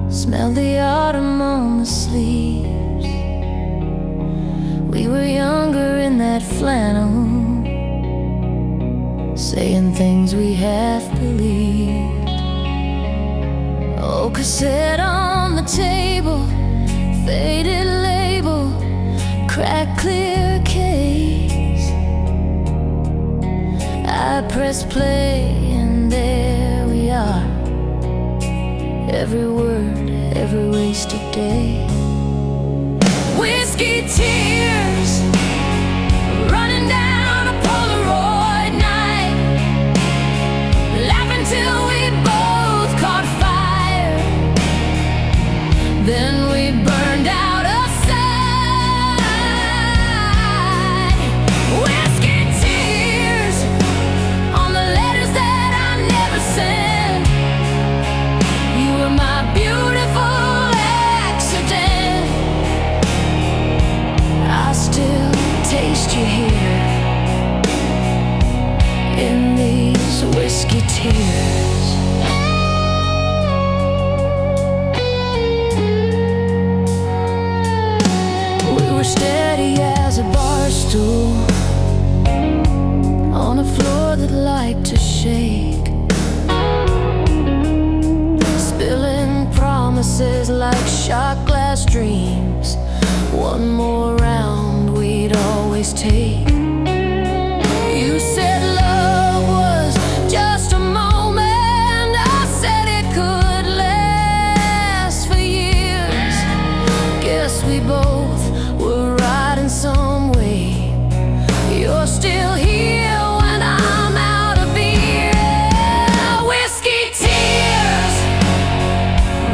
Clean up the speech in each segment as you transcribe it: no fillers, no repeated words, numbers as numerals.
Smell the autumn on the sleeves. We were younger in that flannel, saying things we half believed. Oh, cassette on the table, faded label, cracked clear case. I pressed play and there we are. Every word, every wasted day. Whiskey tears running down a Polaroid night, laughing till we both caught fire. Then we burned out of sight. Whiskey tears on the letters that I never sent. You were my beautiful accident. I still taste you here in these whiskey tears. We were steady as a bar stool on a floor that liked to shake, spilling promises like shot glass dreams. One more round we'd always take. You said love was just a moment. I said it could last for years. Guess we both were right in some way. You're still here when I'm out of beer. Whiskey tears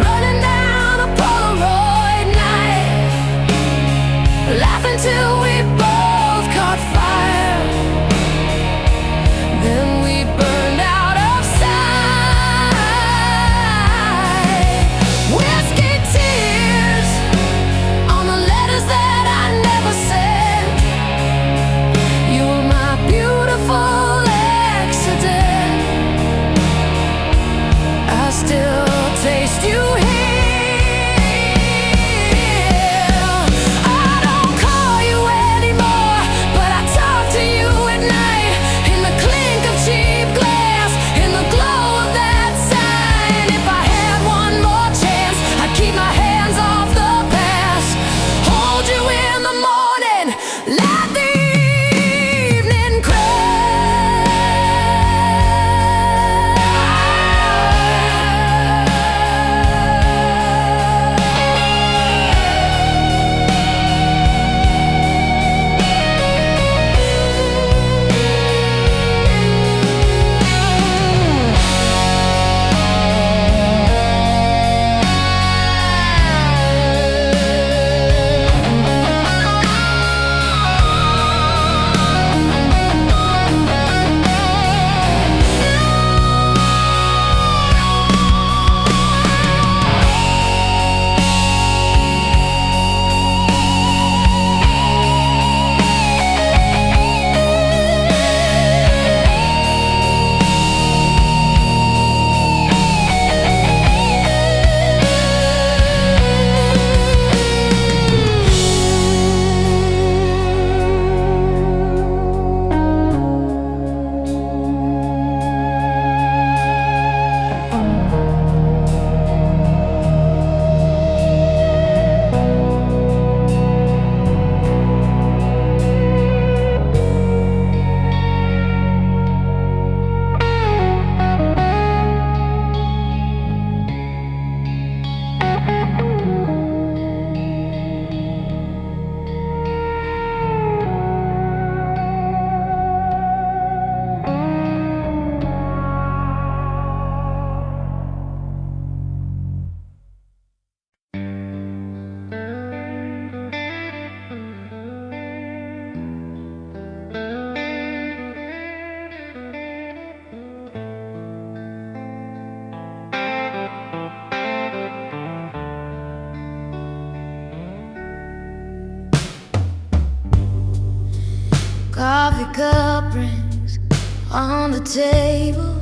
running down a Polaroid night, laughing till we both caught fire. Then we burned out of sight. Whiskey tears on the letters that I never sent. You were my beautiful accident. I still taste you here. I don't call you anymore, but I talk to you at night, in the clink of cheap glass, in the glow of that sign. If I had one more chance, I'd keep my hands off the past, hold you in the morning, let the evening coffee cup rings on the table.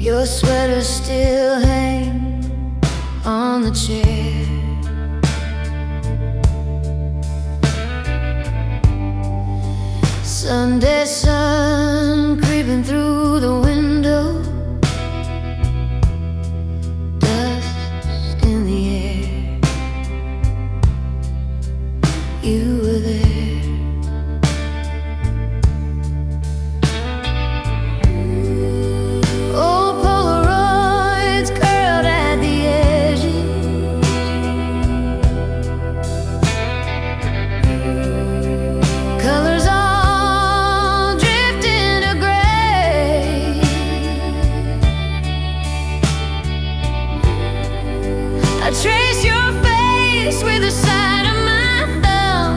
Your sweater still hangs on the chair. Sunday sun creeping through the window, dust in the air. You were there. Old Polaroids curled at the edges, colors all drifting to gray. I trace your face with the side of my thumb,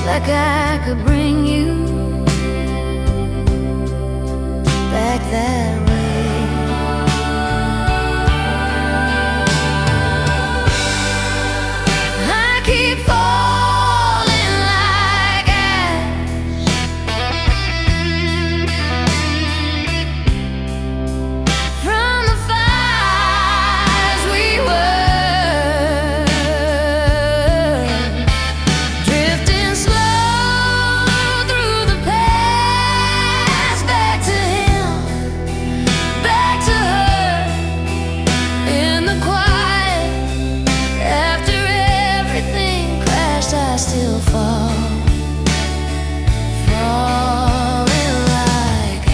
like I could bring you back that way. I keep falling like ash from the fires we were, drifting slow through the past, back to him, back to her, in the quiet. After everything crashed, I still fall, falling like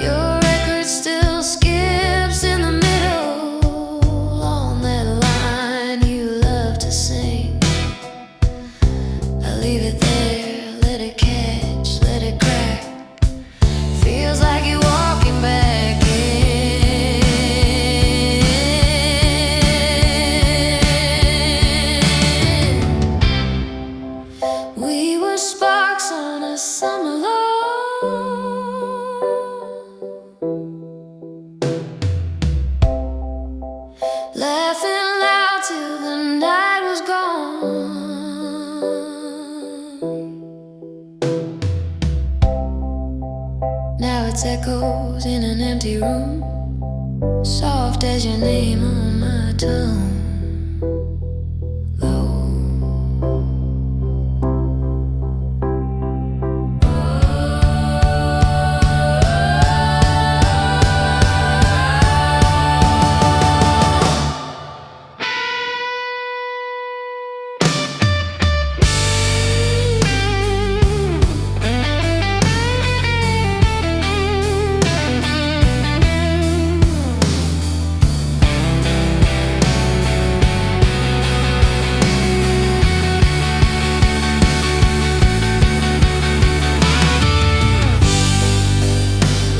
your record still skips in the middle on that line you love to sing. I leave it there, let it catch, let it crack. Feels like you're walking back in. We were sparks on a summer lawn, laughing loud till the night was gone. Now it's echoes in an empty room, soft as your name on my tongue. Low.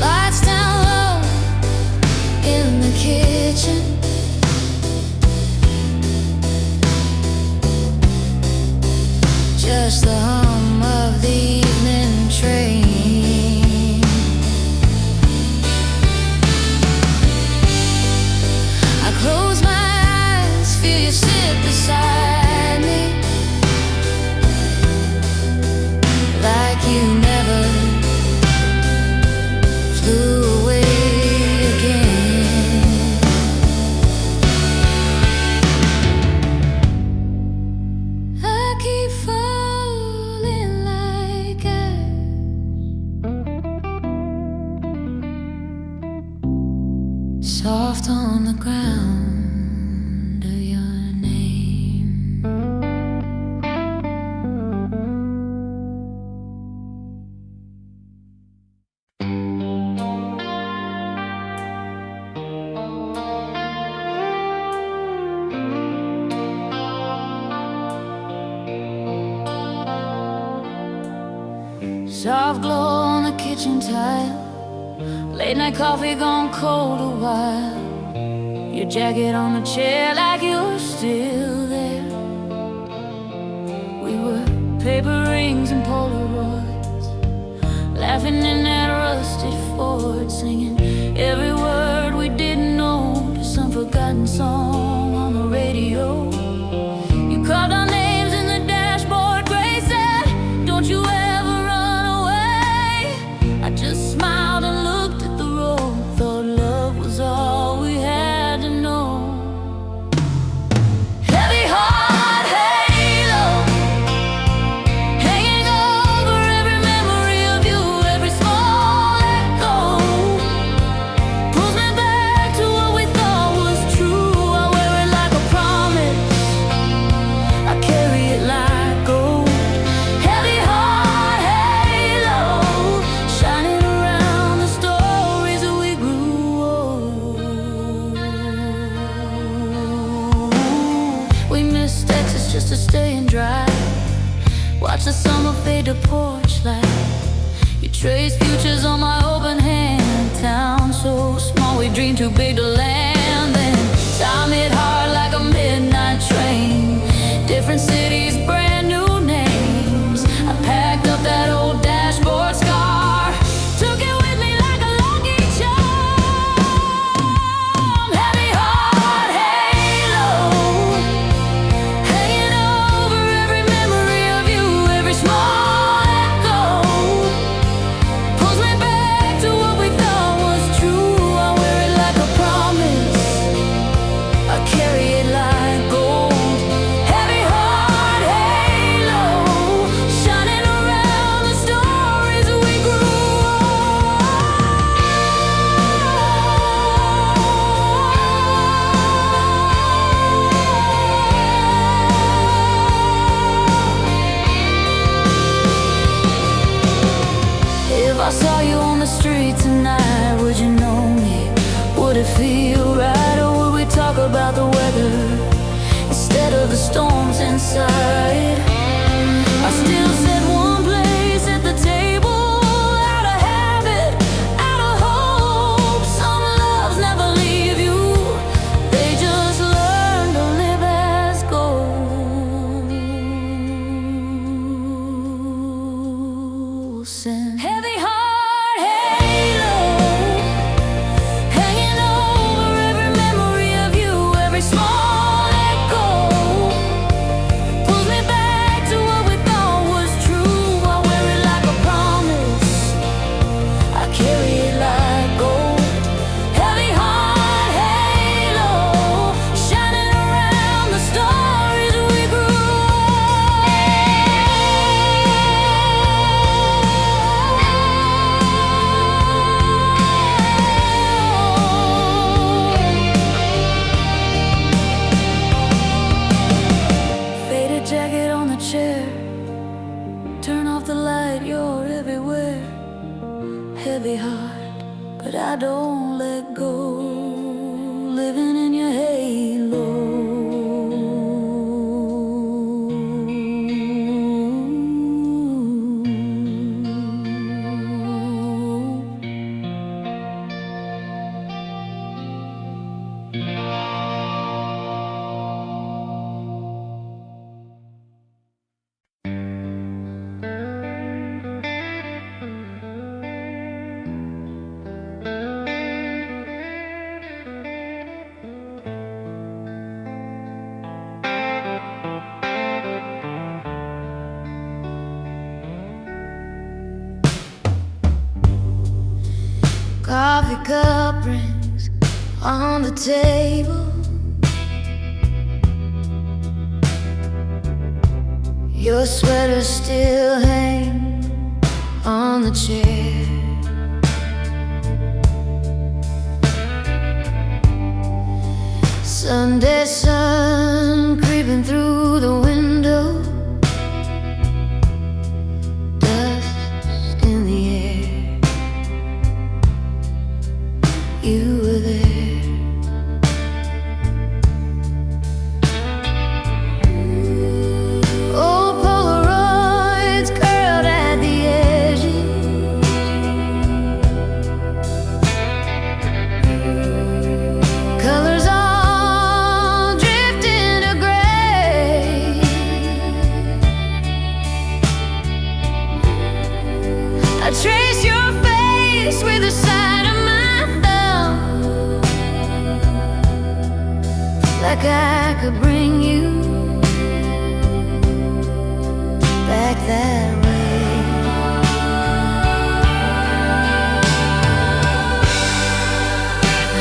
Lights down low in the kitchen, just the hum of the evening train. I close my eyes, feel you sit beside me, like you never flew away again. I keep falling like ash, soft on the ground of your name. Soft glow on the kitchen tile, late night coffee gone cold a while. Your jacket on the chair like you were still there. We were paper rings names and Polaroids, laughing in that rusted Ford, singing every word we didn't know to some forgotten song on the radio. You called our names in the dashboard, Grace said, "Don't you ever run away." I just smiled and looked at the road, thought love was all we had to know. Heavy heart halo hanging over every memory of you, every small echo pulls me back to what we thought was true. I wear it like a promise, I carry it like gold. Heavy heart halo shining around the stories that we grew old. We missed Texas just to stay and dry, watch the summer fade to porch light. You trace futures on my open hand. Town so small, we dream too big to land. Then time hit hard like a midnight train. Different cities, brand new names. I packed up that old dashboard scar, took it with me like a lucky charm. Heavy heart halo hanging over every memory of you, every small echo pulls me back to what we thought was true. I wear it like a promise, I carry it like gold. Heavy heart halo shining around the stories that we grew If I saw you on the street tonight, would you know me? Would it feel right, or would we talk about the weather instead of the storms inside? I still said one place at the table, out of habit, out of hope. Some loves never leave you, they just learn to live as ghosts. And heavy heart halo hanging over every memory of you, every small echo pulls me back to what we thought was true. I wear it like a promise, I carry it like gold. Heavy heart halo shining around the stories we grew Faded jacket on the chair, turn off the light, you're everywhere. Heavy heart, but I don't let go, living in your halo. Coffee cup rings on the table, your sweater still hangs on the chair. Sunday sun creeping through the window, dust in the air. You were there. Old Polaroids curled at the edges, colors all drift trace your face with the side of my thumb, like I could bring you back that way.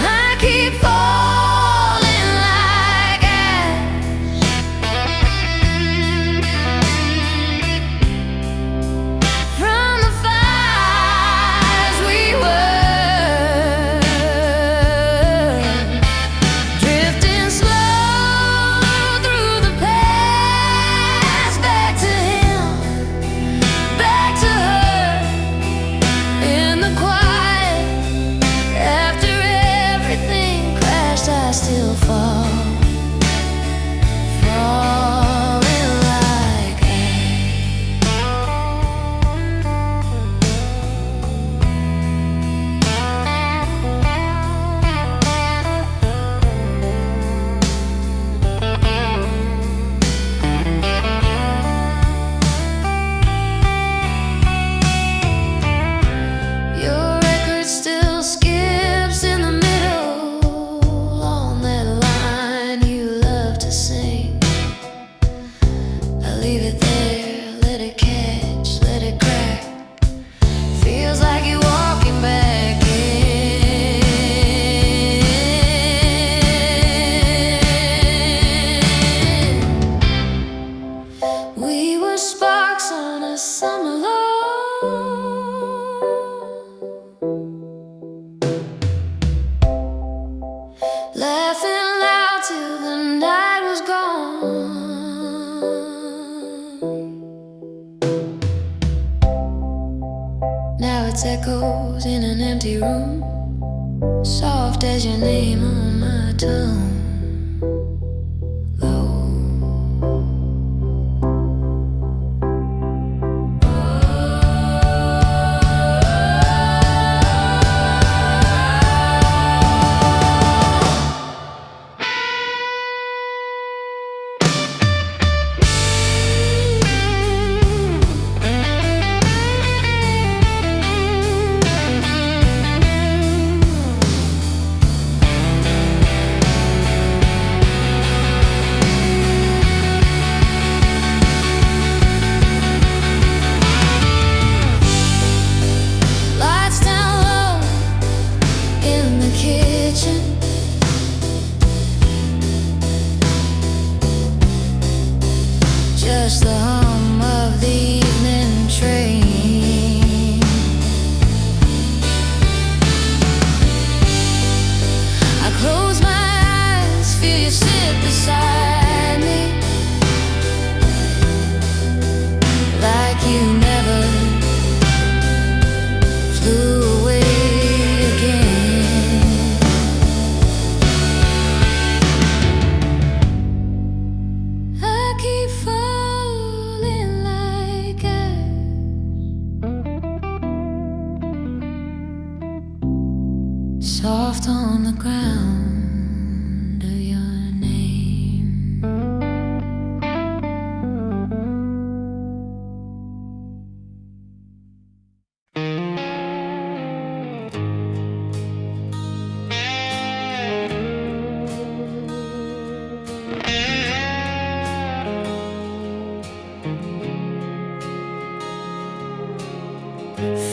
I keep falling like ash from the fires we were, drifting slow through the past, back to him, back to her, in the quiet. After everything crashed, I still fall, falling like your record still skips in the middle on that line you love to sing. I leave it there, let it catch, let it crack. Feels like you're walking back in. We were sparks on a summer lawn, laughing loud till the night was gone. Now it's echoes in an empty room, soft as your name on my tongue. Low. Lights down low in the kitchen, just the hum of the evening train. I close my eyes, feel you sit beside me, like you never flew away again. I keep falling like ash, soft on the ground of your name.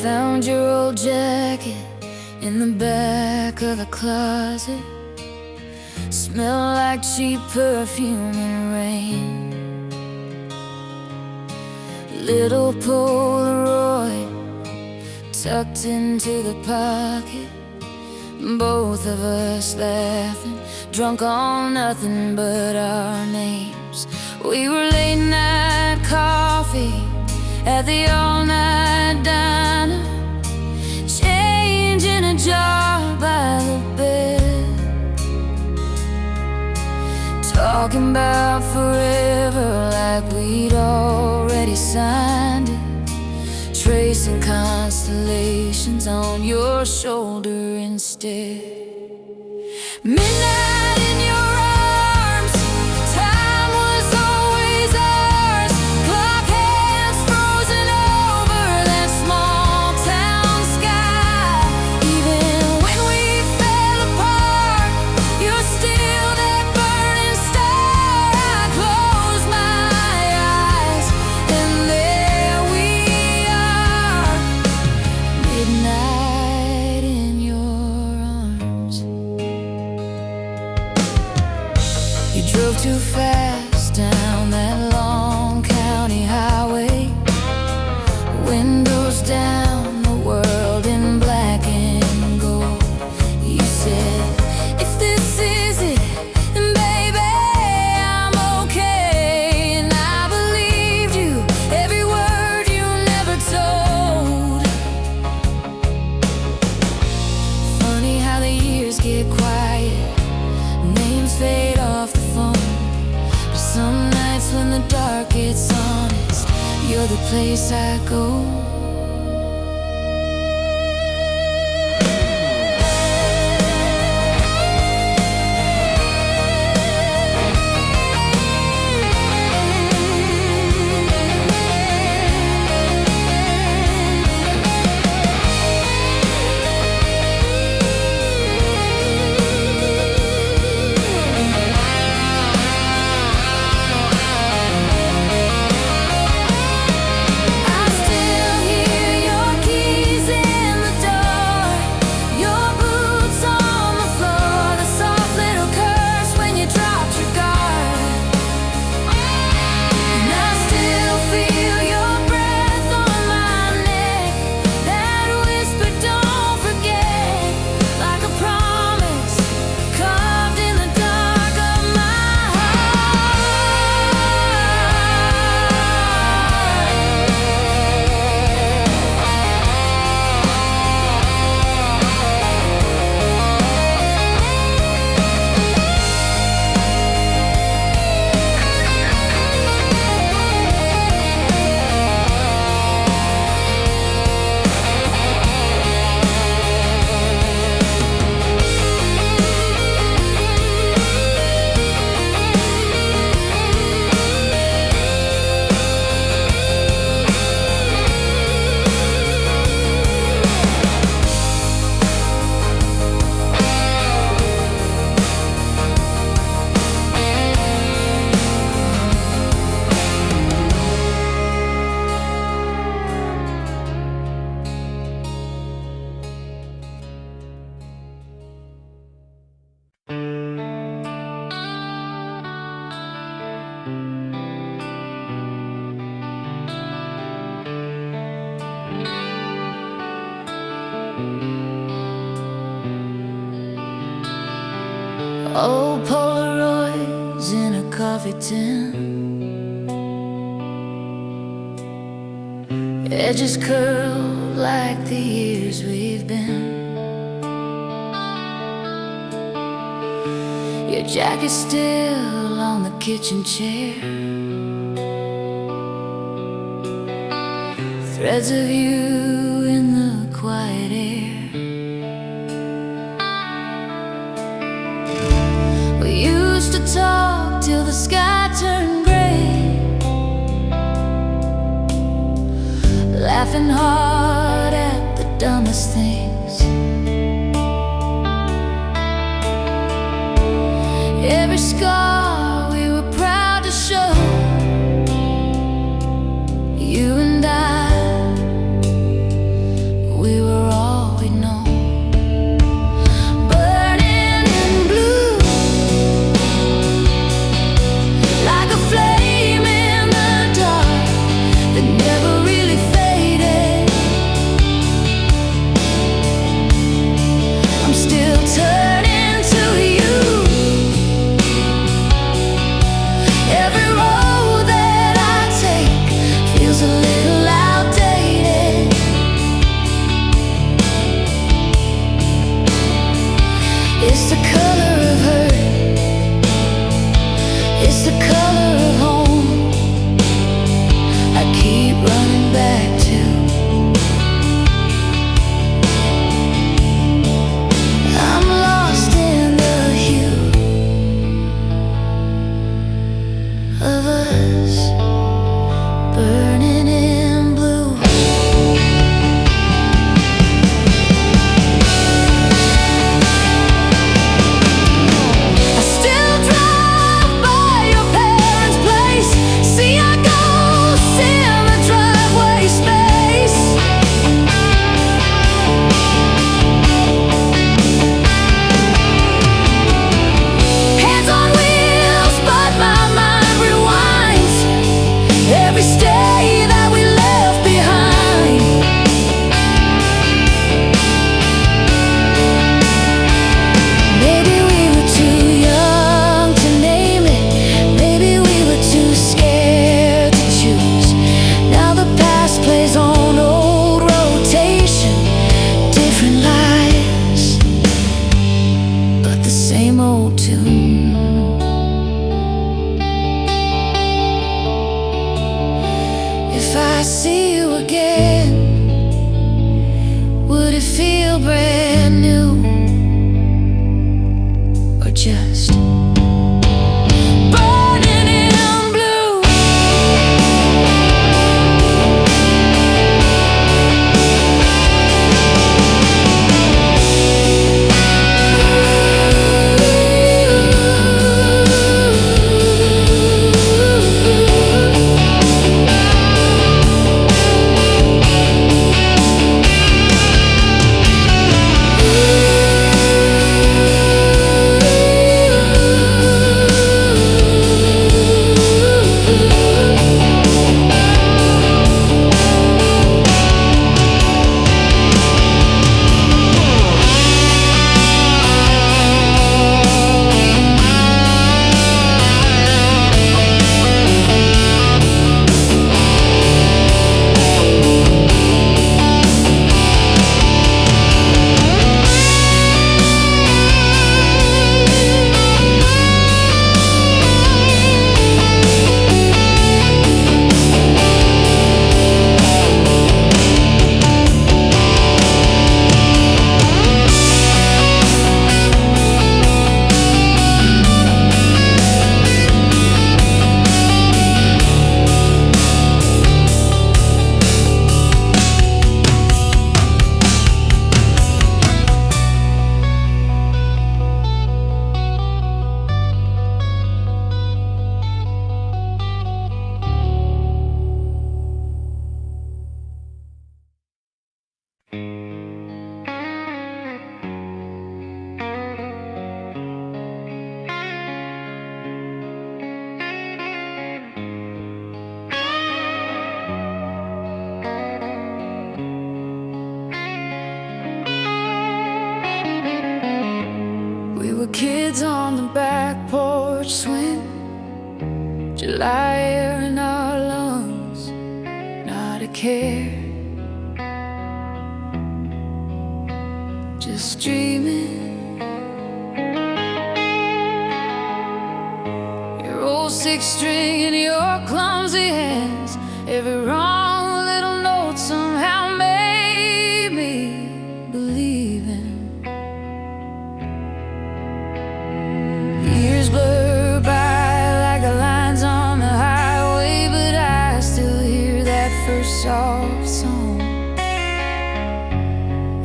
Found your old jacket in the back of the closet, smell like cheap perfume in rain. Little Polaroid tucked into the pocket, both of us laughing, drunk on nothing but our names. We were late night coffee at the all-night diner, change in a jar by the bed, talking about forever like we'd already signed it, tracing constellations on your shoulder instead. Midnight in your arms, time was always ours, clock hands frozen over that small town. You're the place I go. Old Polaroids in a coffee tin, edges curled like the years we've been. Your jacket's still on the kitchen chair, threads of you in the quiet air. We used to talk till the sky turned gray, laughing hard at the dumbest things. Every scar we were proud to show. You and I, we were all we know. Burning in blue, like a flame in the dark that never really faded. I'm still turning to you. Every road that I take feels a little outdated. It's the color of hurt, it's the color of home. I keep running back to. I'm lost in the hue of us, burning in blue. I still drive by your parents' place, see our ghosts in the driveway. If I see you again, would it feel brand new? Or just burning in blue? We were kids on the back porch swing, July air in our lungs, not a care. Just dreaming. Your old six string in your clumsy hands, every wrong little note somehow made me believe in. Years blur by like the lines on the highway, but I still hear that first soft song.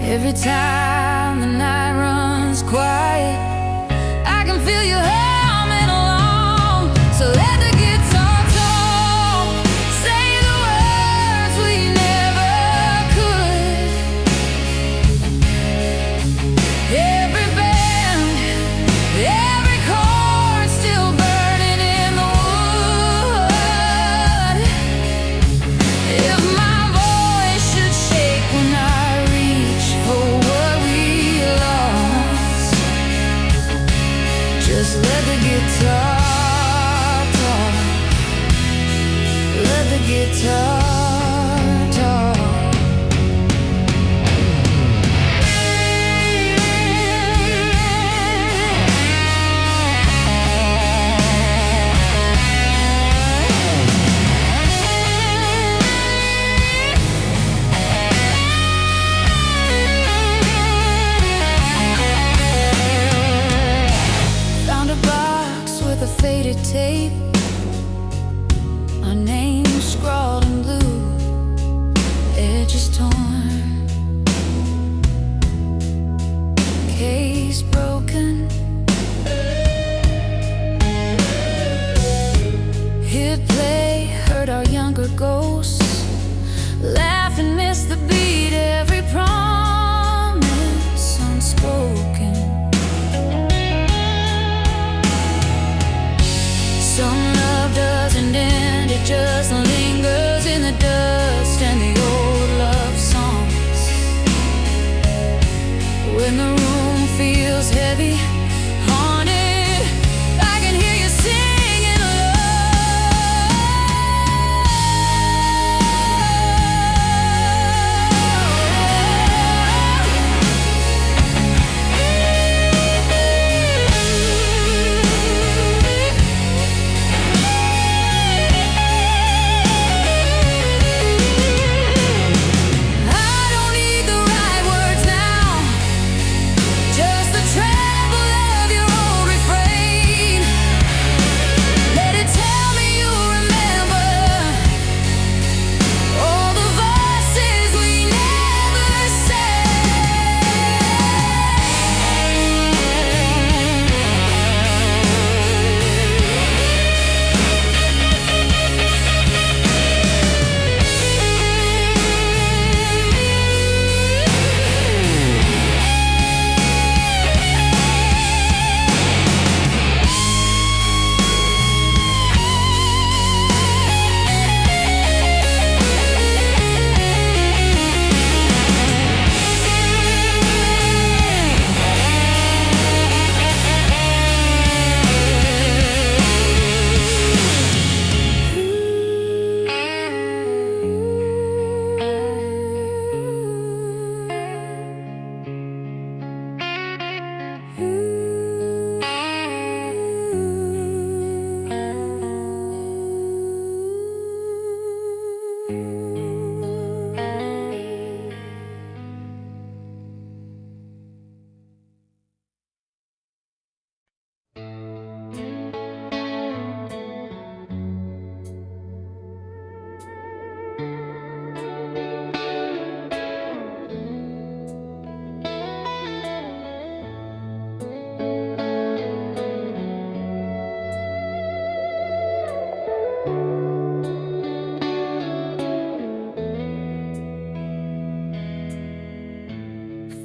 Every time the night runs quiet, I can feel you humming along. So let the guitar talk, say the words we never could. Every band, every chord still burning in the wood. If my voice should shake when I reach for what we lost, just let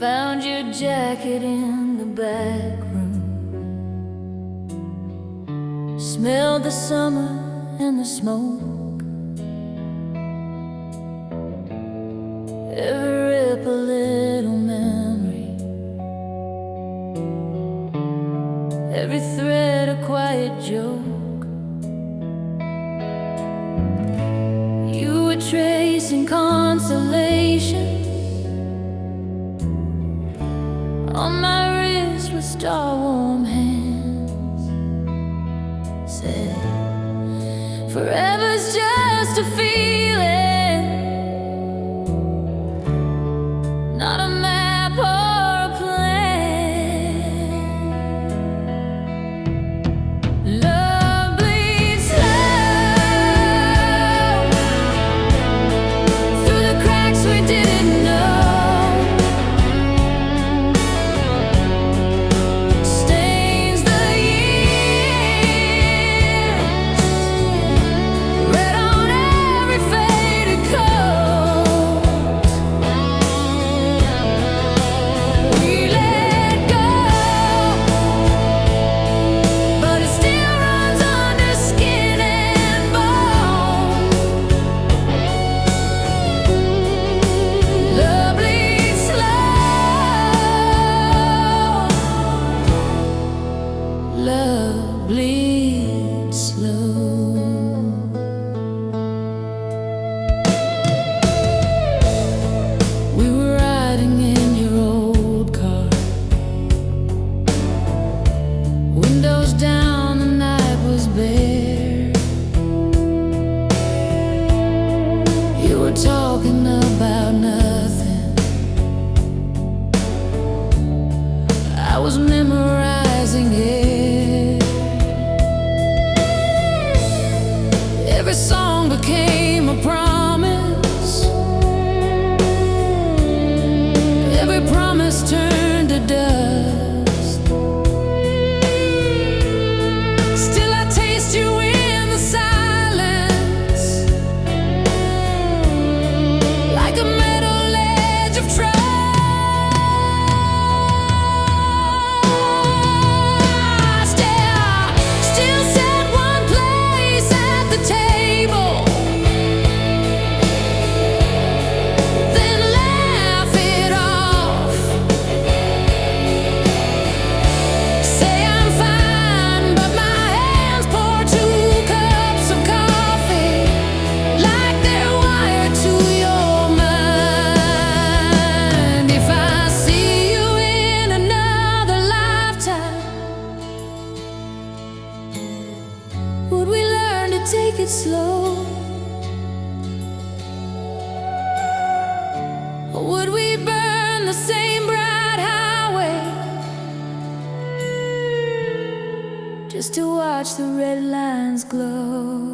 Found your jacket in the back room. Smelled the summer and the smoke. Every rip a little memory, every thread a quiet joke. You were tracing consolation. On my wrist with star-warm hands, said, forever's just a feeling, not a map or a plan. Love bleeds slow through the cracks we didn't know. Love bleeds slow. We were riding in your old car, windows down, the night was bare. You were talking about nothing. I was memorizing it. Every song became a promise. Every promise turned to dust. Still I taste you in the silence, like a metal edge of trust. Still set one place at the table, then laugh it off. Say I'm fine, but my hands pour 2 cups of coffee, like they're wired to your mind. If I see you in another lifetime, would we learn to take it slow? Or would we burn the same bright highway just to watch the red lines glow?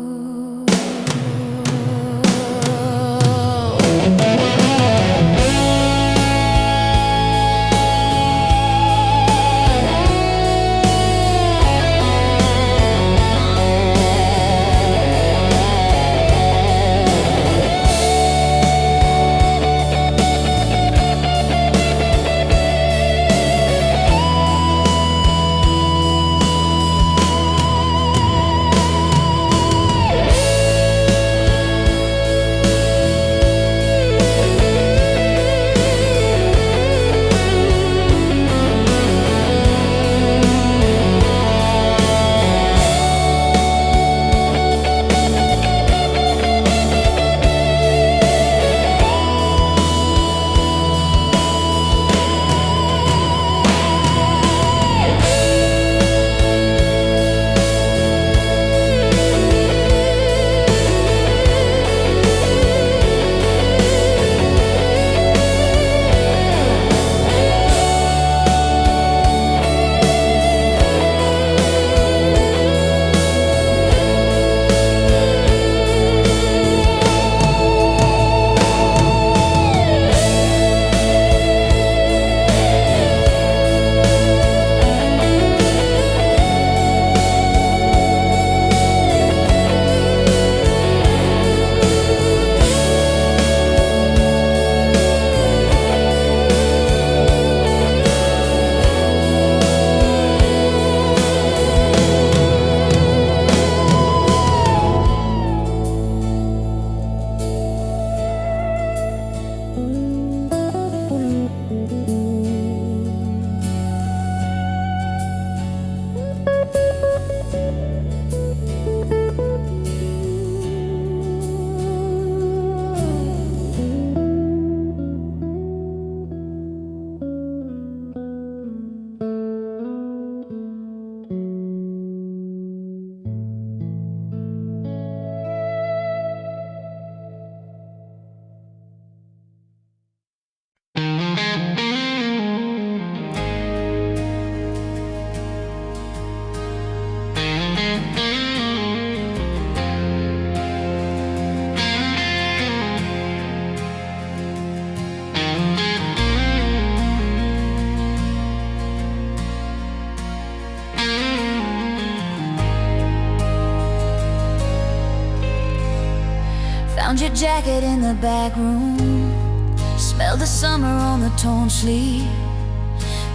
Found your jacket in the back room, smelled the summer on the torn sleeve.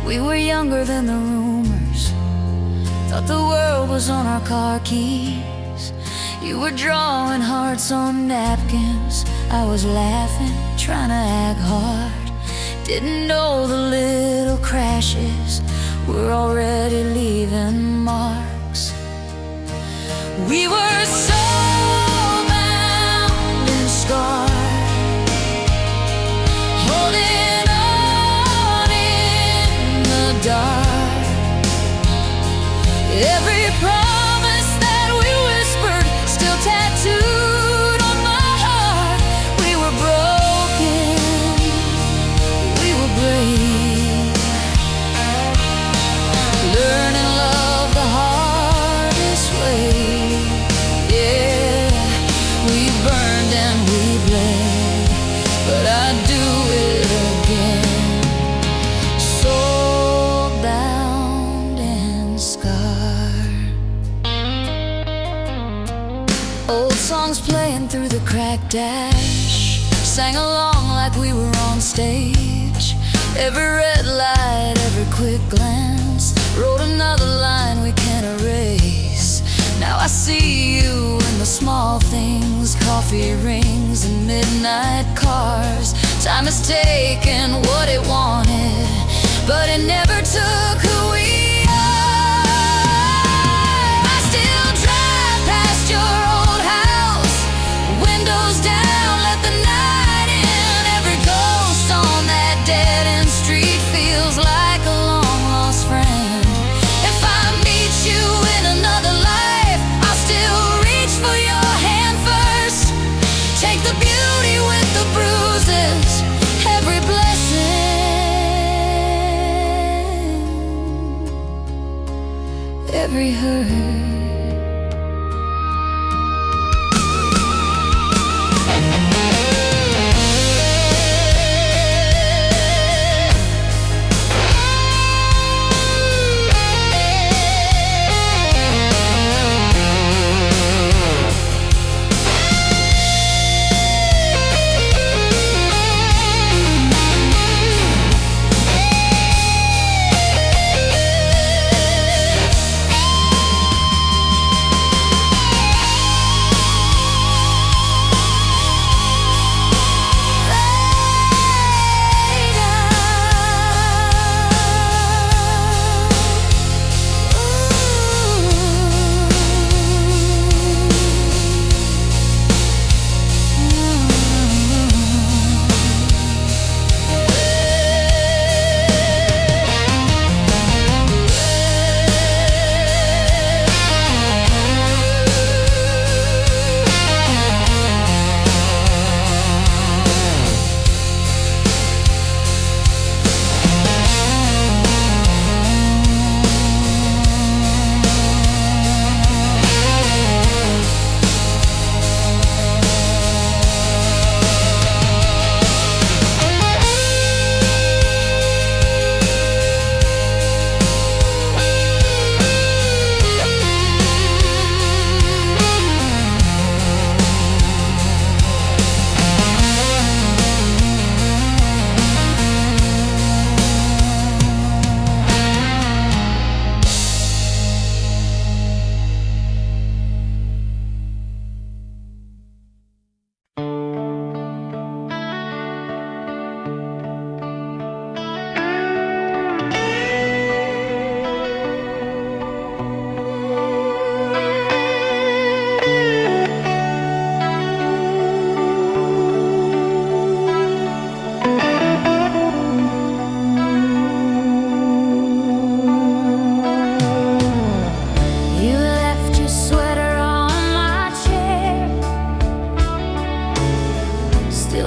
We were younger than the rumors, thought the world was on our car keys. You were drawing hearts on napkins, I was laughing, trying to act hard. Didn't know the little crashes were already leaving marks. We were soulbound and scarred, holding on in the dark. Every promise that we whispered still tattooed on my heart. We were broken, we were brave, learning love the hardest way. Yeah, we burned and we bled, but I'd do it again. Soulbound and scarred. Old songs playing through the cracked dash, sang along like we were on stage. Every red light, every quick glance, wrote another line we can't erase. Now I see you in the small things, coffee rings and midnight cars. Time has taken what it wanted, but it never took who we are. I still drive past your old house, windows down, let the night in. Every ghost on that dead-end street feels like a long-lost friend. If I meet you in another life, I'll still reach for your hand first. Take the beauty with the bruises, every blessing, every hurt.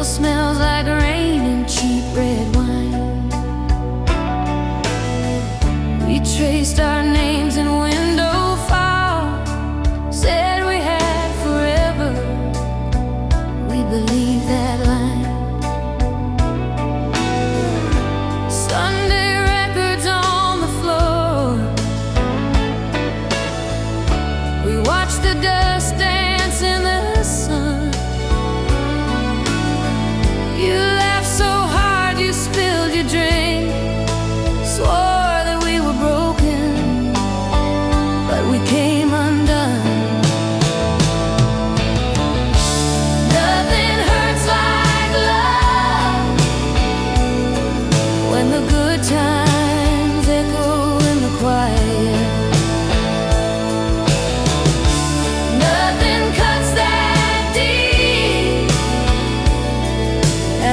Smells like rain and cheap red wine. We traced our names in window file, said we had forever. We believed that line. Sunday records on the floor, we watched the dust dance in the sun.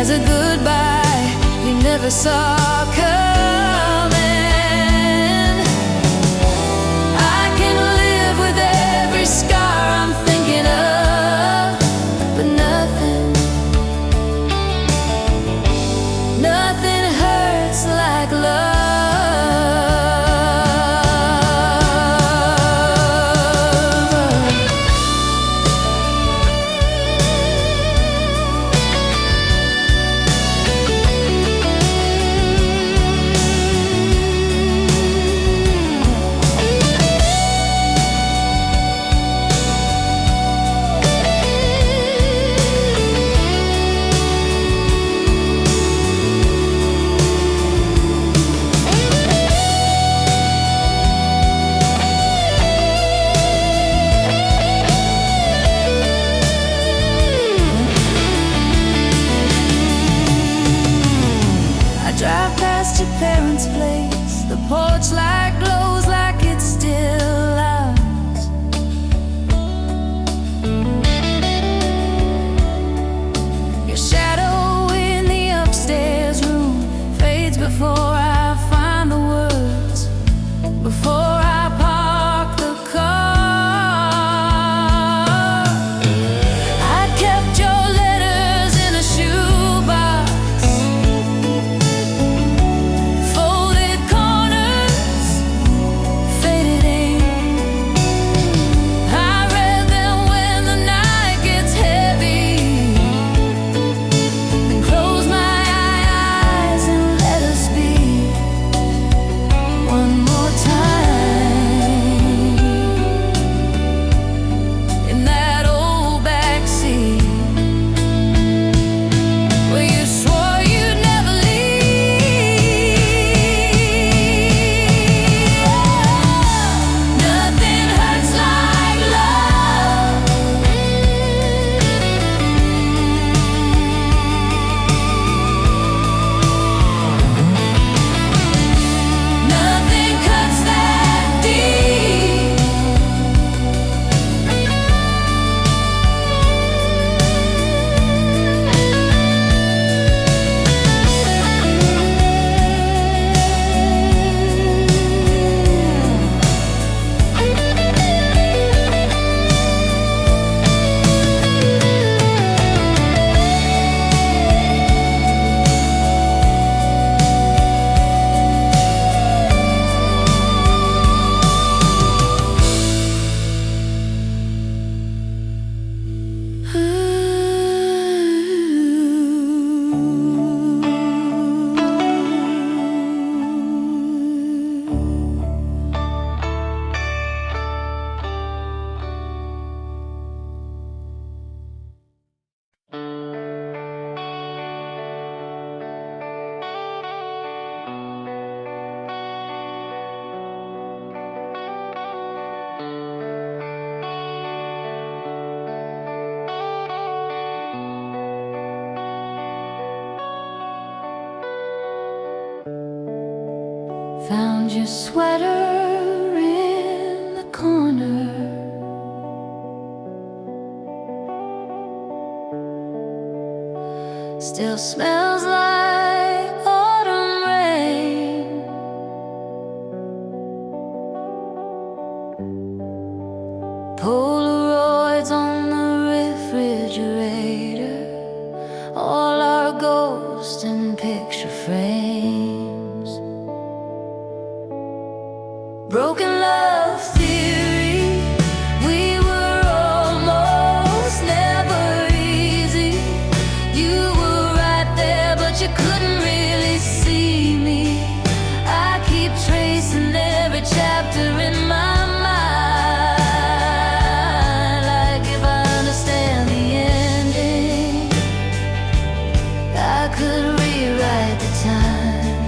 as a goodbye you never saw coming. I can live with every scar I'm thinking of, but nothing hurts like love. Drive past your parents' place, the porch light glows like it's still ours. Your shadow in the upstairs room fades before I find the words, before I park the car. I kept your letters in a shoebox, found your sweater in the corner. Still smells like autumn rain. Polaroids on the refrigerator, all our ghosts in picture frames. Broken love theory, we were almost never easy. You were right there, but you couldn't really see me. I keep tracing every chapter in my mind, like if I understand the ending, I could rewrite the time.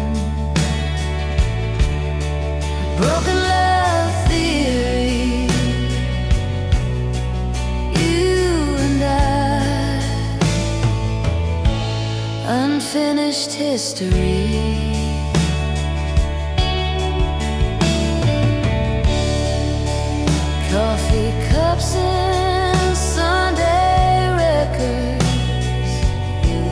Broken love theory, you and I, unfinished history. Coffee cups and Sunday records, you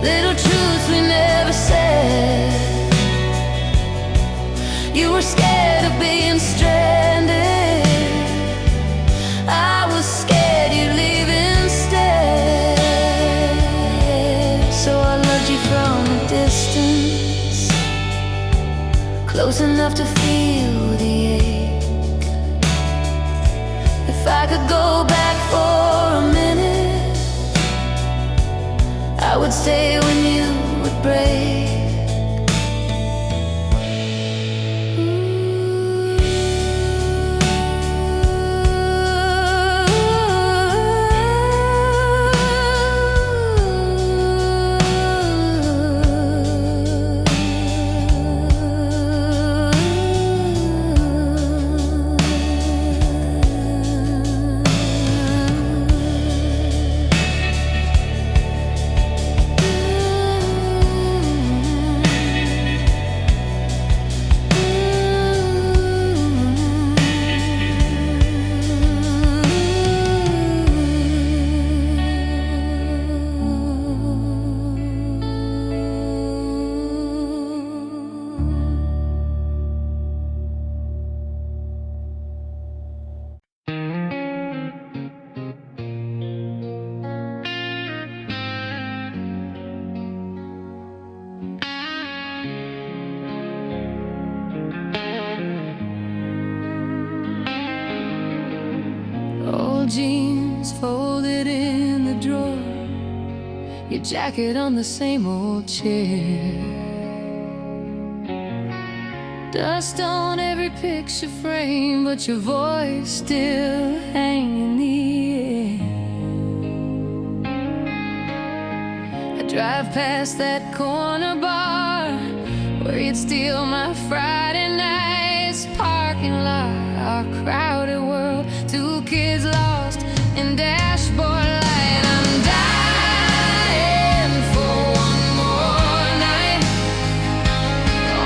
little truths we never said. You were scared of being stranded. I was scared you'd leave instead. So I loved you from a distance, close enough to feel the ache. If I could go back for a minute, I would stay when you would break. Old jeans folded in the drawer, your jacket on the same old chair, dust on every picture frame, but your voice still hanging in the air. I drive past that corner bar where you'd steal my Friday nights parking lot, our crowded world, two kids lost in dashboard light. I'm dying for one more night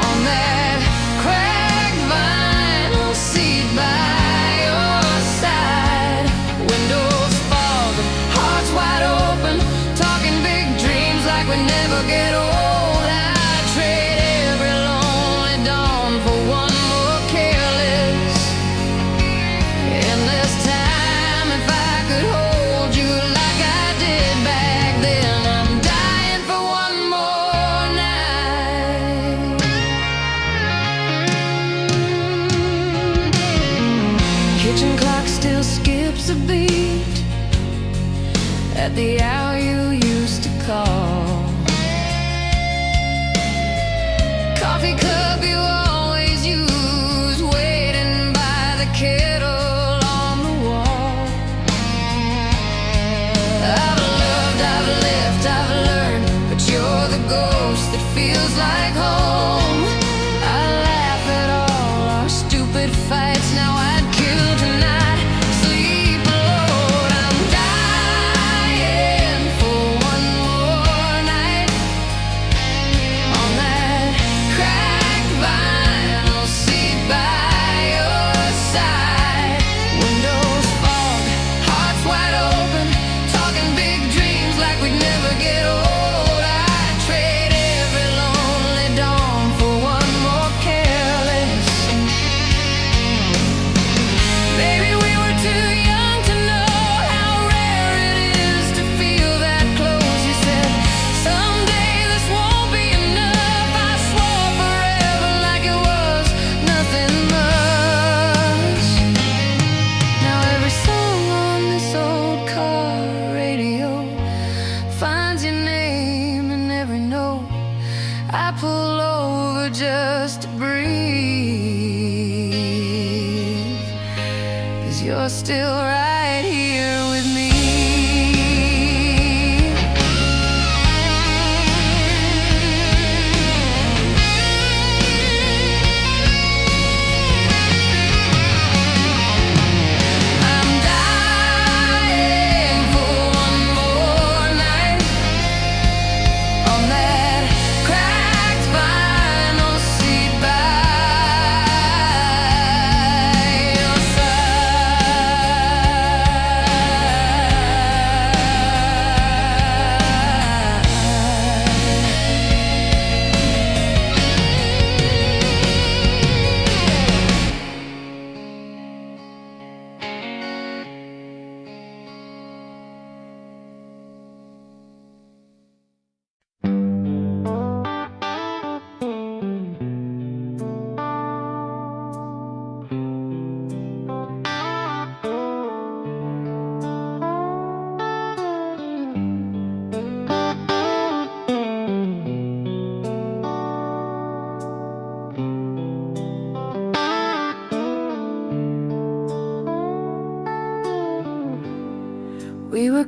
on that cracked vinyl seat by your side. Windows fog, hearts wide open, talking big dreams like we never get old. I'd trade every lonely dawn for one more careless, endless time. If I could hold you like I did back then, I'm dying for one more night. Kitchen clock still skips a beat at the hour you used to call. Coffee cup you always use, waiting by the kettle on the wall. I've loved, I've left, I've learned, but you're the ghost that feels like home. I laugh at all our stupid fights, now I'd kill tonight, sleep alone. I'm dying for one more night on that cracked vinyl seat by your side. Windows fog, hearts wide open, talking big dreams like we'd never get old. I'd trade every lonely dawn for one more careless. Maybe we were too young to know how rare it is to feel that close. You said, someday this won't be enough. I swore forever like it was nothing much. Now every song on this old car radio finds your name in every note. I pull over just to breathe, 'cause you're still right here with me. I'm dying for one more night on that cracked vinyl seat by your side.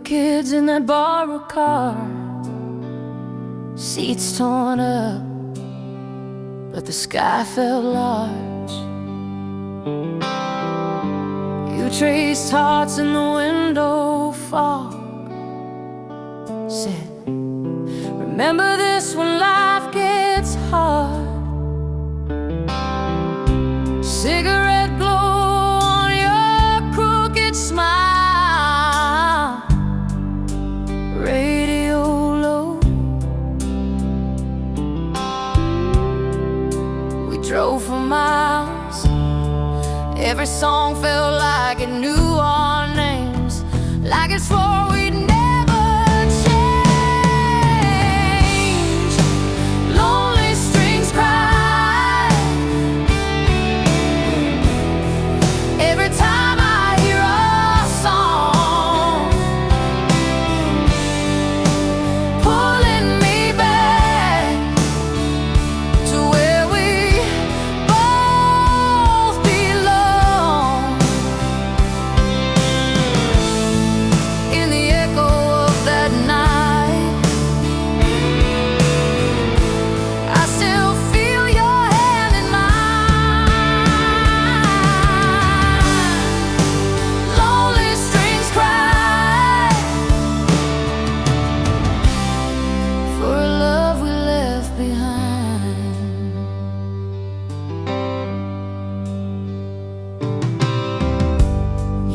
kids in that borrowed car, seats torn up, but the sky felt large. You traced hearts in the window fog, said, remember this when life gets hard. Cigarette glow on your crooked smile, radio low. We drove for miles, every song felt like it knew our names, like it swore we'd never change. Lonely strings cry every time I hear a song, pulling me back to where we both belong. In the echo of that night, I still feel your hand in mine. Lonely strings cry for a love we left behind.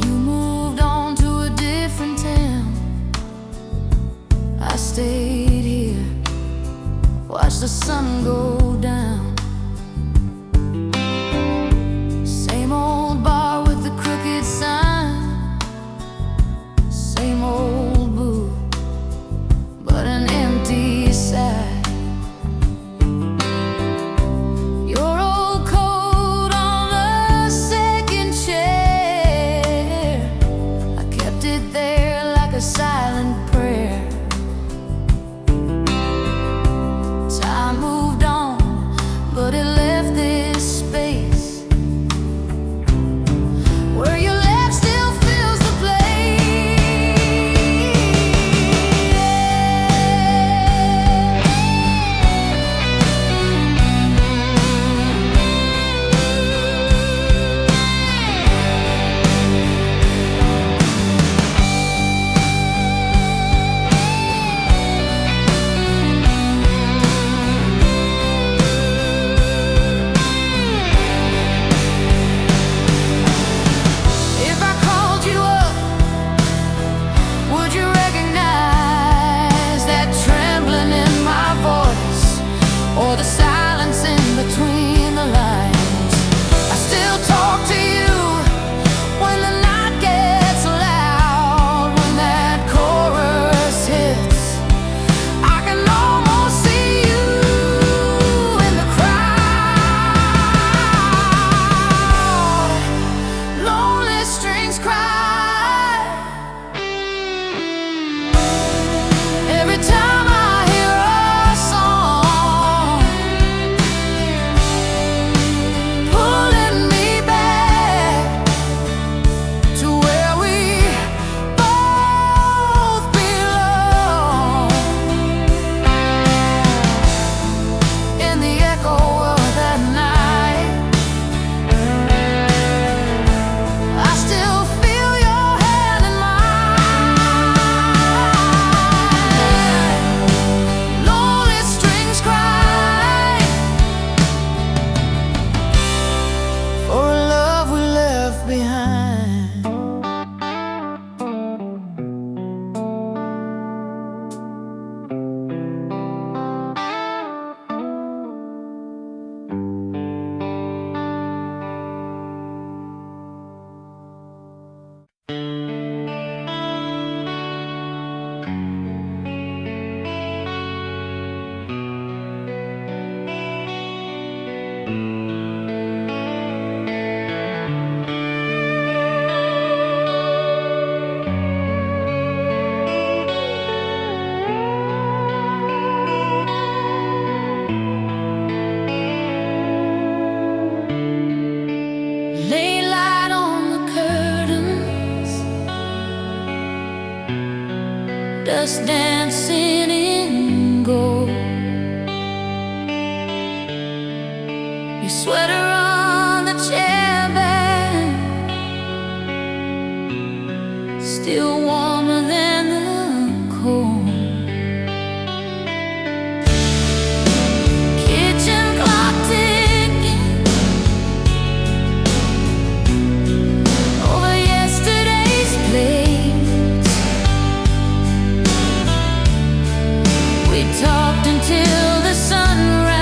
You moved on to a different town, I stayed here, watched the sun go down. Same old bar with the crooked sign, same old booth, but an empty side. Your old coat on the second chair, I kept it there like a silent prayer. Time moved on, Your sweater on the chair bed, still warmer than the cold. Kitchen clock ticking over yesterday's plates. We talked until the sunrise.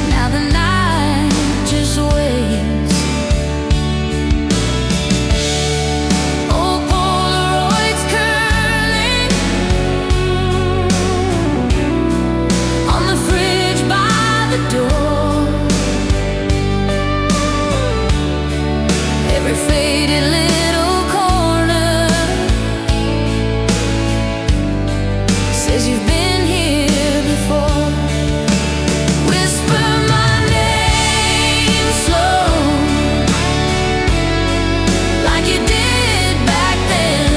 Now the night just waits. Old Polaroids curling on the fridge by the door. Every faded little corner says you've been here before. Whisper my name slow, like you did back then.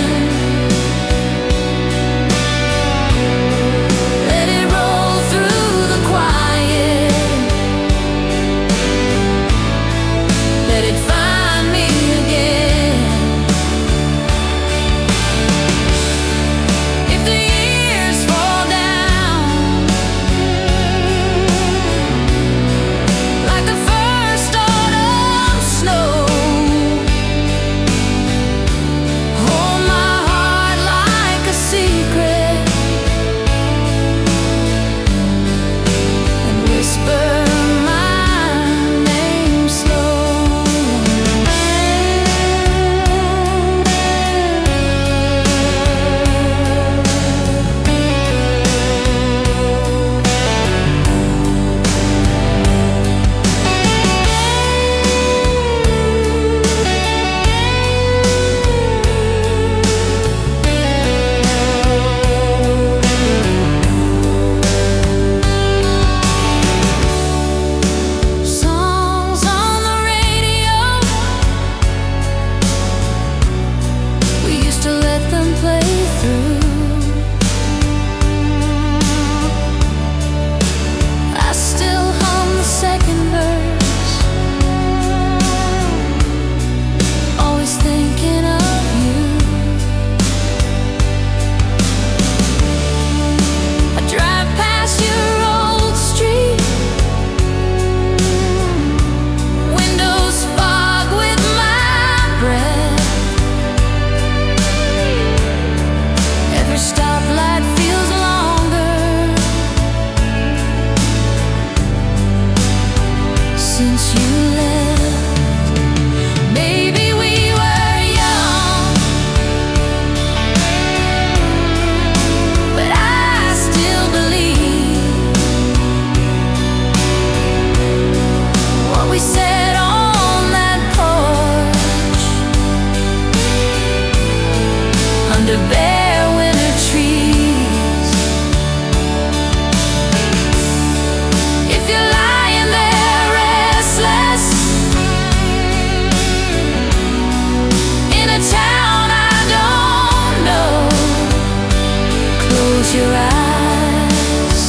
Let it roll through the quiet. Let it find me again. If the years fall down like the first autumn snow, hold my heart like a secret and whisper my name slow. Songs on the radio, we used to let them play through. I still hum the second verse, always thinking of you. I drive past your old street, windows fog with my breath. Every stoplight feels longer since you left. Maybe we were young, but I still believe what we said on that porch under bare winter trees. If you're lying there restless in a town I don't know, close your eyes,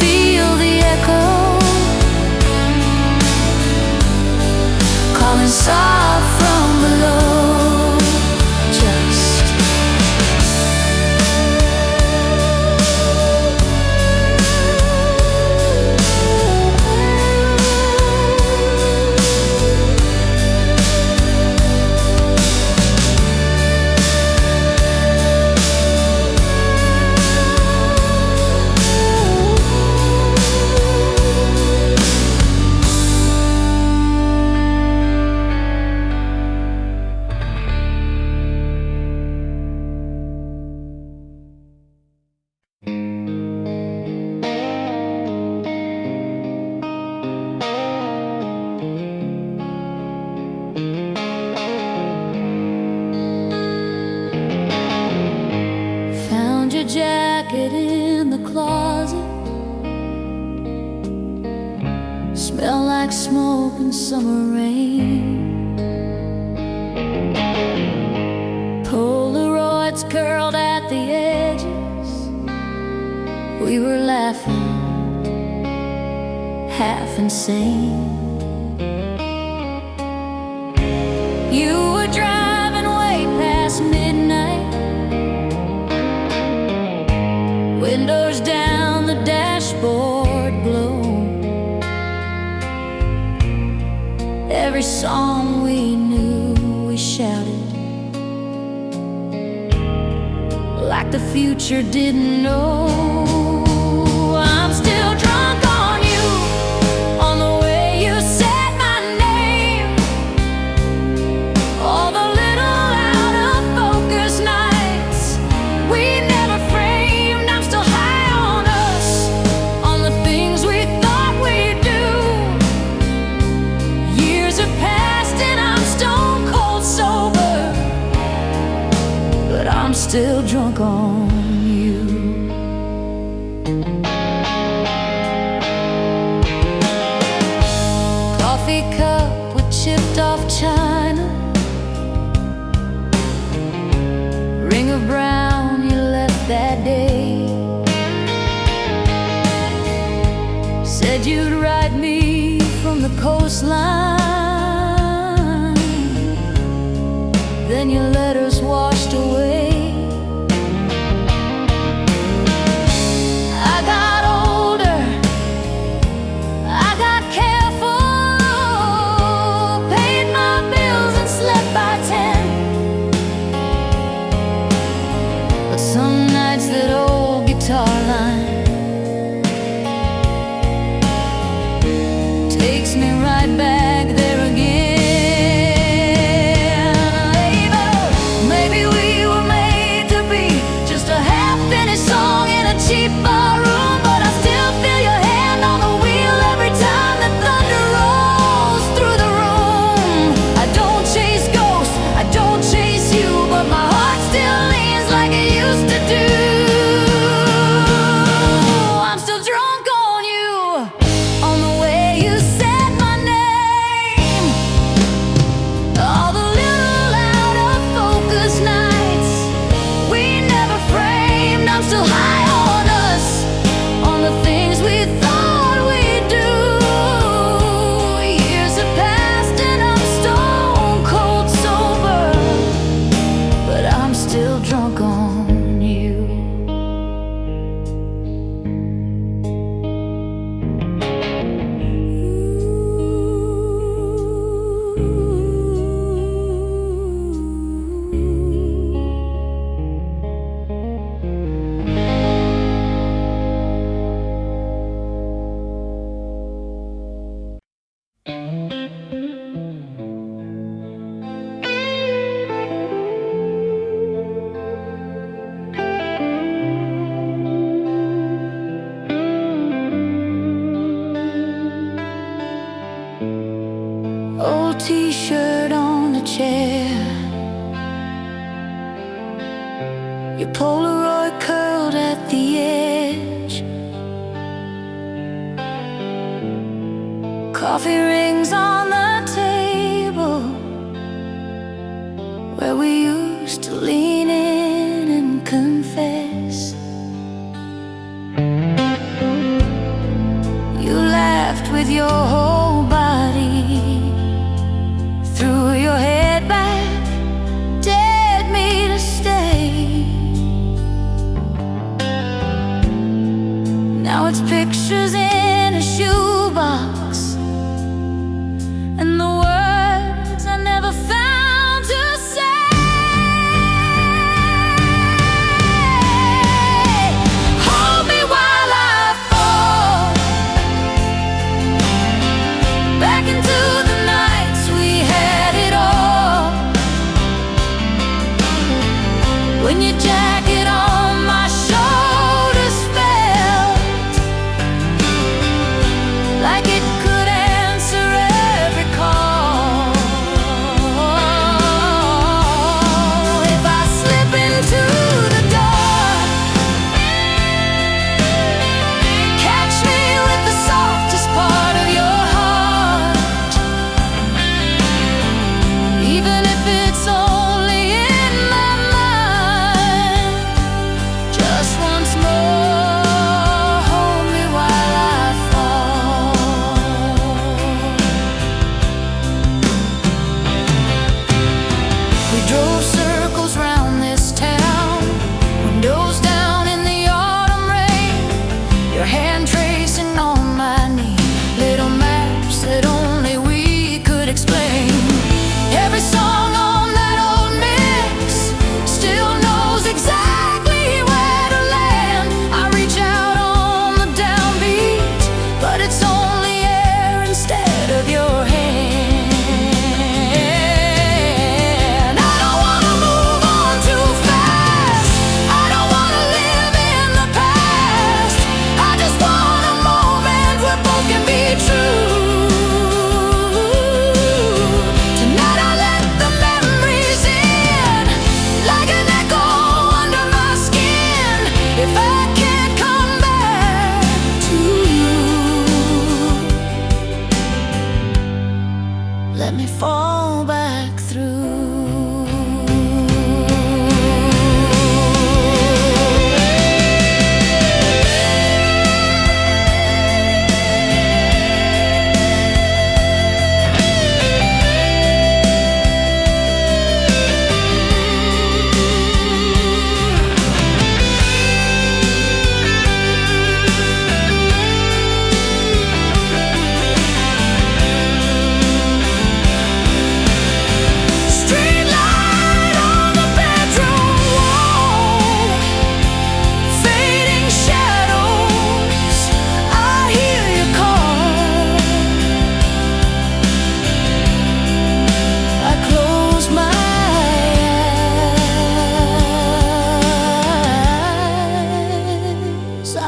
feel the echo calling soft from below. Just found your jacket in the closet, smell like smoke and summer rain. Polaroids curled at the edges, we were laughing half insane. You were driving way past midnight, windows down, the dashboard glow. Every song we knew we shouted, like the future didn't know. I'm still drunk on you, on the way you said my name. All the little out of focus nights we never framed. I'm still high on us, on the things we thought we'd do. Years have passed and I'm stone cold sober, but I'm still drunk on you. Coffee cup with chipped off china, ring of brown you left that day. Said you'd write me from the coastline, then your letters washed away. I got older, I got careful, paid my bills and slept by 10. But some nights that old guitar line takes me right back there again. Maybe we were made to be just a half-finished song in a cheap bar room, but I still feel your hand on the wheel every time the thunder rolls through the room. I don't chase ghosts, I don't chase you, but my heart still leans like it used to do. I'm still drunk on you, on the way you said my name. All the little out of focus nights we never framed. I'm still high on us, on the things we thought we'd do. Years have passed and I'm stone cold sober, but I'm still drunk on you. Old t-shirt on the chair, your Polaroid curled at the edge. Coffee rings on the table where we used to lean in and confess. You laughed with your whole body, threw your head back, dared me to stay. Now it's pictures in a shoebox and the words I never found to say. Hold me while I fall back into the nights we had it all. When your jacket on my shoulders felt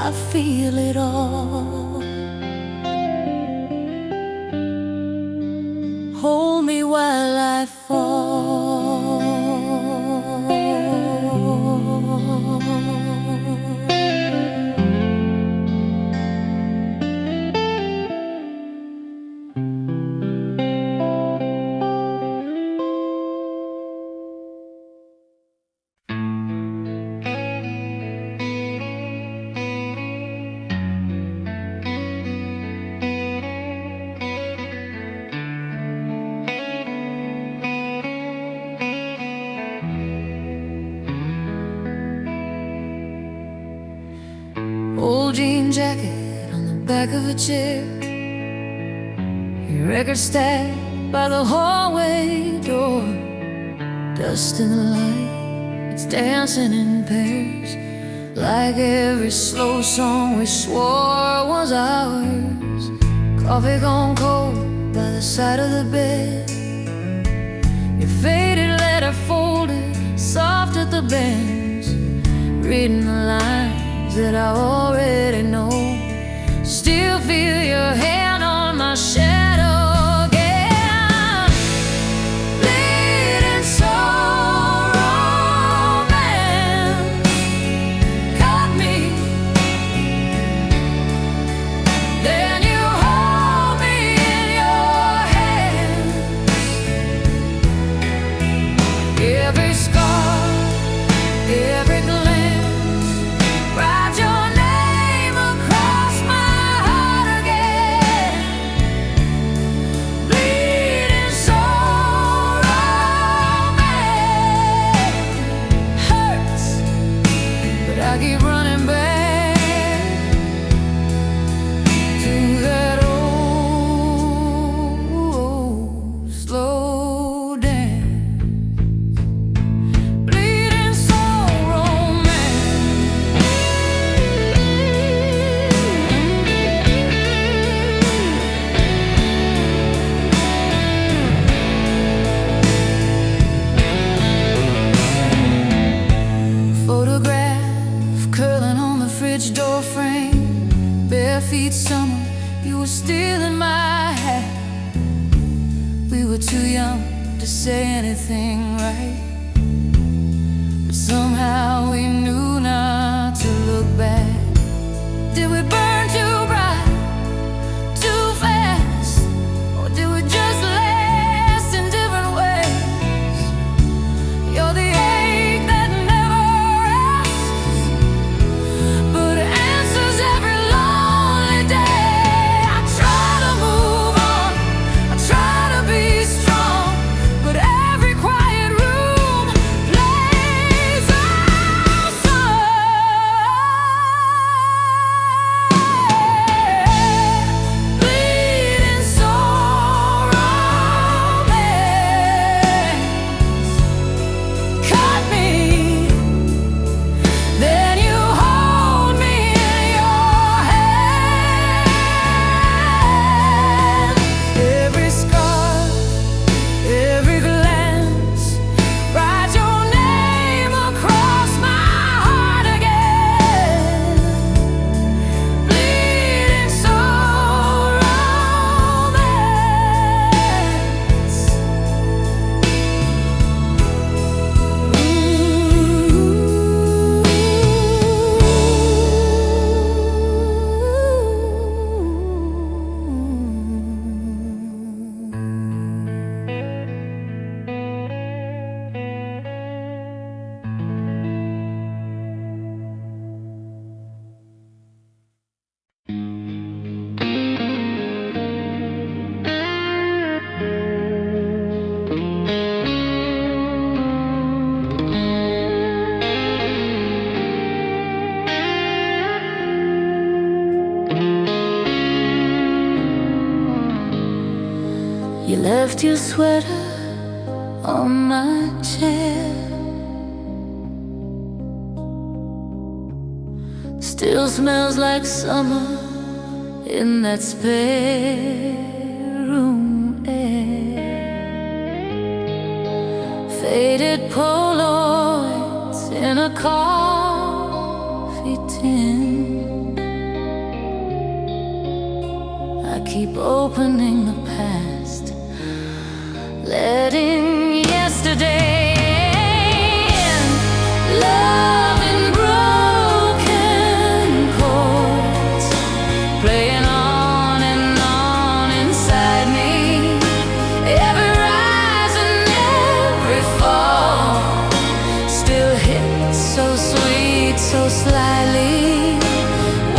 I feel it all. Hold me while I fall. Old jean jacket on the back of a chair, your record stacked by the hallway door. Dust in the light, it's dancing in pairs, like every slow song we swore was ours. Coffee gone cold by the side of the bed, your faded letter folded soft at the bends, reading the lines that I already know. Still feel your hand on my shadow again. Bleeding soul romance caught me. Then you hold me in your hands. Every scar, every glance, write your name across my heart again. Bleeding soul romance hurts, but I keep running back to that old slow dance. Bleeding soul romance. Photograph curling on the fridge door frame, bare feet summer, you were still in my hat. We were too young to say anything right, but somehow we knew not to look back. Did we burn too bright, too fast, or did we just last in different ways? You're the ache that never rests, but answers every lonely day. I try to move on, I try to be strong, but every quiet room plays our song. Bleeding soul romance cut me. Then you hold me in your hand. Every scar, every glance, write your name across my heart again. Bleeding soul romance. You left your sweater on my chair, still smells like summer in that spare room air. Faded Polaroids in a coffee tin, I keep opening the past, letting yesterday in. Love in broken chords, playing on and on inside me. Every rise and every fall still hits so sweet, so slyly.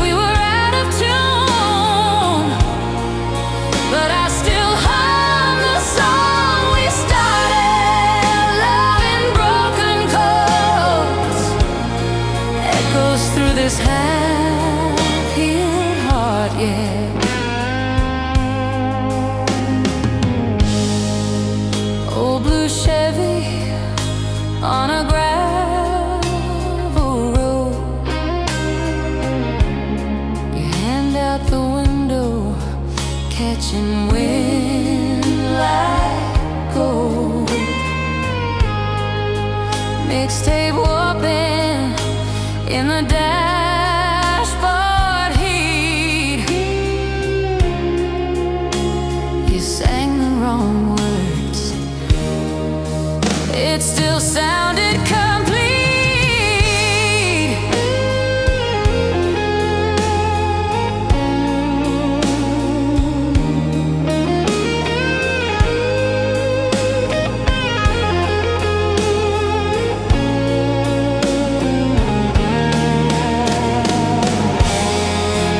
We were out of tune, but I still hum the song we started. Love in broken chords echoes through this half-healed heart, yeah. Old blue Chevy on a gravel road. Your hand out the window, catching wind like gold. Mixtape warping in the dashboard heat. You sang the wrong words, it still sounded complete.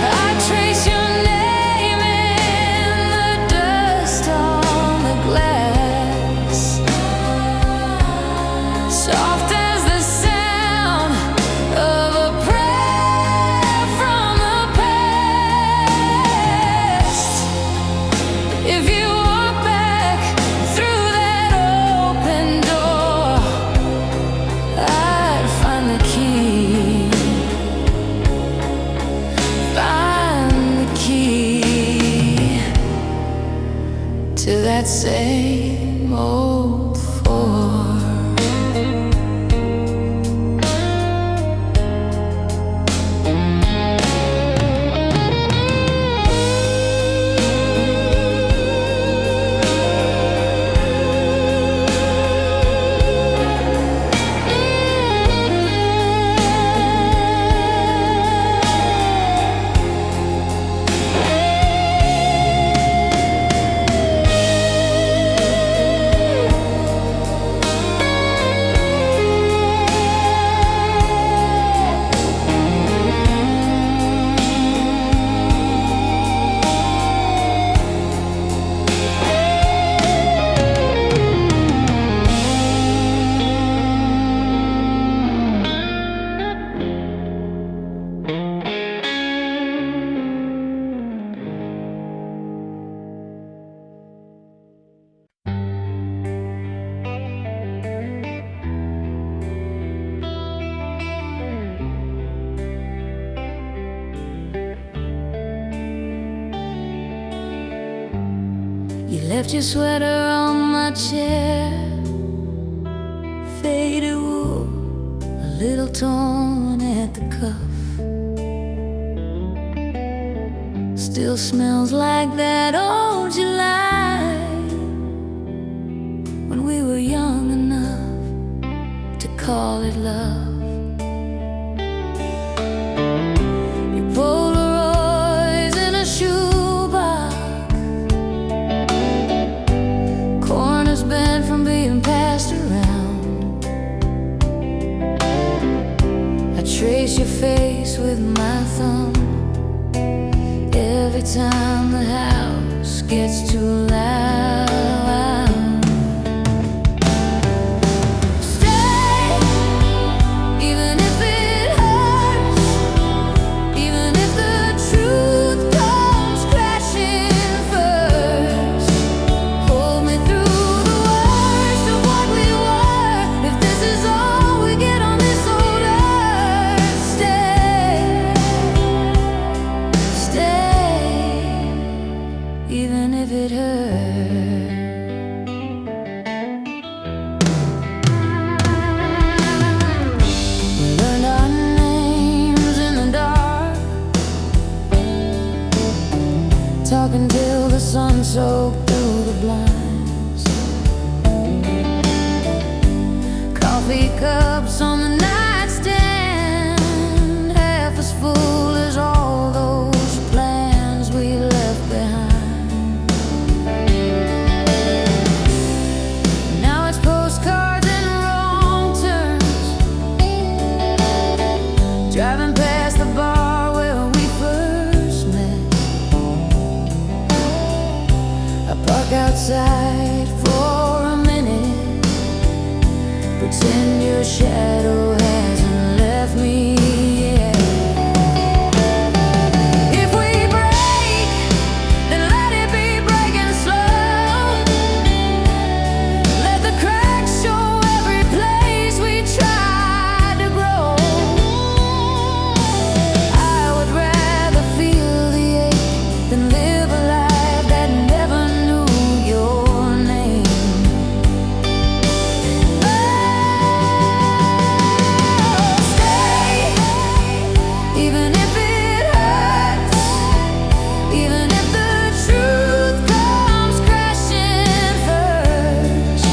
I trace your name in the dust on the glass, soft as the sound of a prayer from the past. If you walk back through that open door, I'd find the key, find the key to that same old Ford. You left your sweater on my chair, faded wool, a little torn at the cuff. Still smells like that old July, when we were young enough to call it love. Your Polaroids in a shoebox, corners bent from being passed around. I trace your face with my thumb every time the house gets too loud. Stay, even if it hurts, even if the truth comes crashing first. Hold me through the worst of what we were, if this is all we get on this old earth. Stay, even if it hurts. dark until the sun soaked through the blinds. Coffee cups on the nightstand, half as full as all those plans we left behind. Now it's postcards and wrong turns, driving past the bar where we first met. I park outside for a minute, pretend your shadow hasn't left me yet. If we break, then let it be breaking slow. Let the cracks show every place we tried to grow. I would rather feel the ache than live a life that never knew your name. Stay, even if it hurts, even if the truth comes crashing first.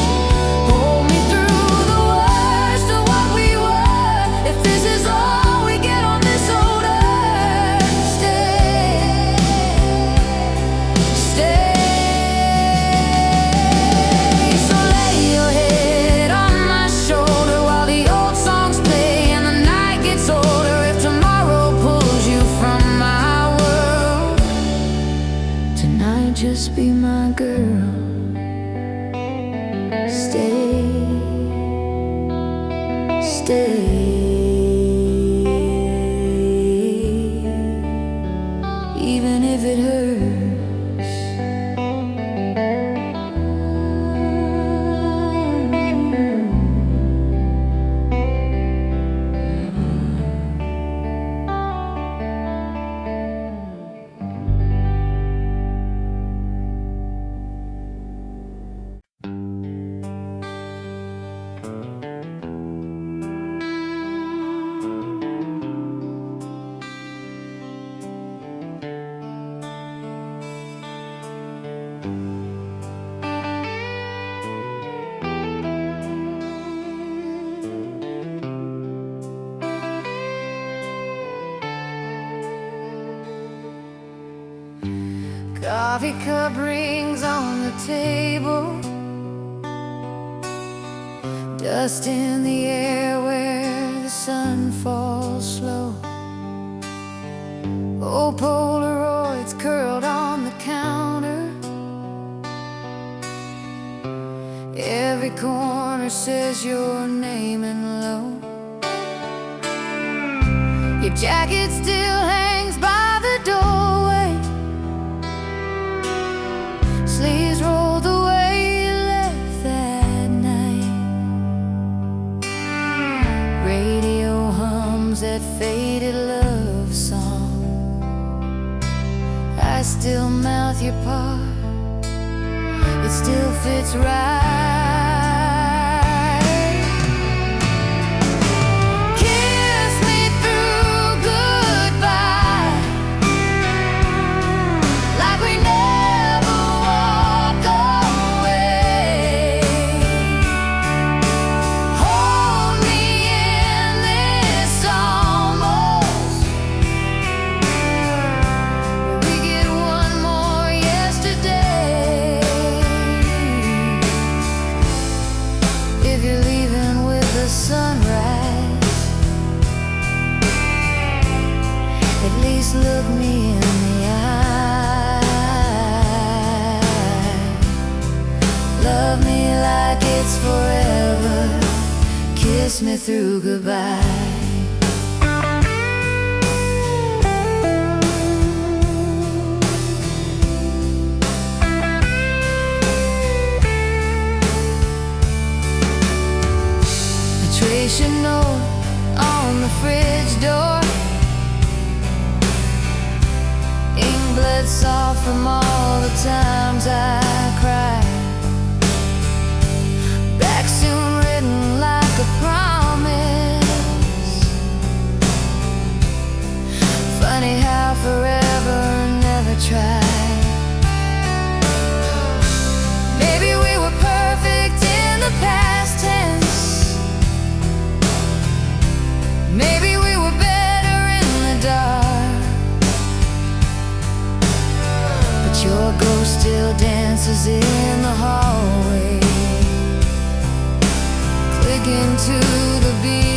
Hold me through the worst of what we were, if this is all we get on this old earth. Stay, so lay your head on my shoulder while the old songs play and the night gets older. If tomorrow pulls you from my world, tonight just be my girl. Stay, even if it hurts. Coffee cup rings on the table, dust in the air where the sun falls slow. Old Polaroids curled on the counter, every corner says your name in low. Your jacket still hangs by the doorway, sleeves rolled the way you left that night. Radio hums that faded love song, I still mouth your part, it still fits right. Kiss me through goodbye, like we never walk away. Hold me in this almost, we get one more yesterday. If you're leaving with the sunrise, at least look me in the eye. Love me like it's forever, kiss me through goodbye. Trace your note on the fridge door, ink bled soft from all the times I cried. Back soon written like a promise. Funny how forever never tried. dances in the hallway, clicking to the beat